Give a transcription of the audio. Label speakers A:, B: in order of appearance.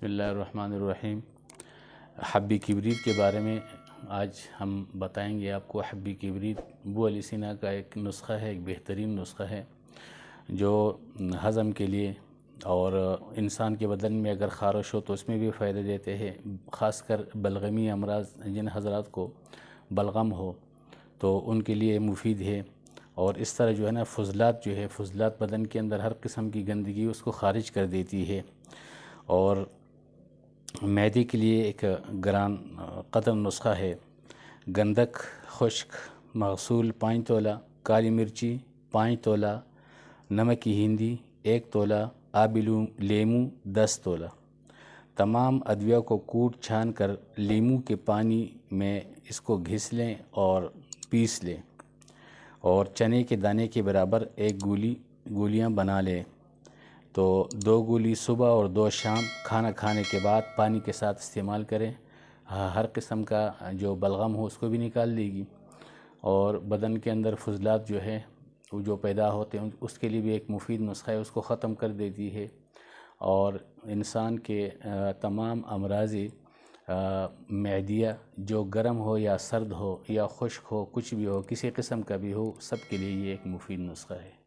A: بسم اللہ الرحمن الرحیم۔ حب کبریت کے بارے میں آج ہم بتائیں گے آپ کو۔ حب کبریت ابو علی سینا کا ایک نسخہ ہے، ایک بہترین نسخہ ہے جو ہضم کے لیے اور انسان کے بدن میں اگر خارش ہو تو اس میں بھی فائدہ دیتے ہیں۔ خاص کر بلغمی امراض، جن حضرات کو بلغم ہو تو ان کے لیے مفید ہے۔ اور اس طرح جو ہے نا فضلات بدن کے اندر ہر قسم کی گندگی اس کو خارج کر دیتی ہے۔ اور معدے کے لیے ایک گران قدر نسخہ ہے۔ گندک خشک مغسول 5 تولہ، کالی مرچی 5 تولہ، نمک کی ہندی 1 تولہ، آب لیمو 10 تولہ۔ تمام ادویہ کو کوٹ چھان کر لیمو کے پانی میں اس کو گھس لیں اور پیس لیں، اور چنے کے دانے کے برابر 1 گولیاں بنا لیں۔ تو 2 گولی صبح اور 2 شام کھانا کھانے کے بعد پانی کے ساتھ استعمال کریں۔ ہر قسم کا جو بلغم ہو اس کو بھی نکال دے گی، اور بدن کے اندر فضلات جو ہے وہ جو پیدا ہوتے ہیں اس کے لیے بھی ایک مفید نسخہ ہے، اس کو ختم کر دیتی ہے۔ اور انسان کے تمام امراض معدیہ جو گرم ہو یا سرد ہو یا خشک ہو، کچھ بھی ہو، کسی قسم کا بھی ہو، سب کے لیے یہ ایک مفید نسخہ ہے۔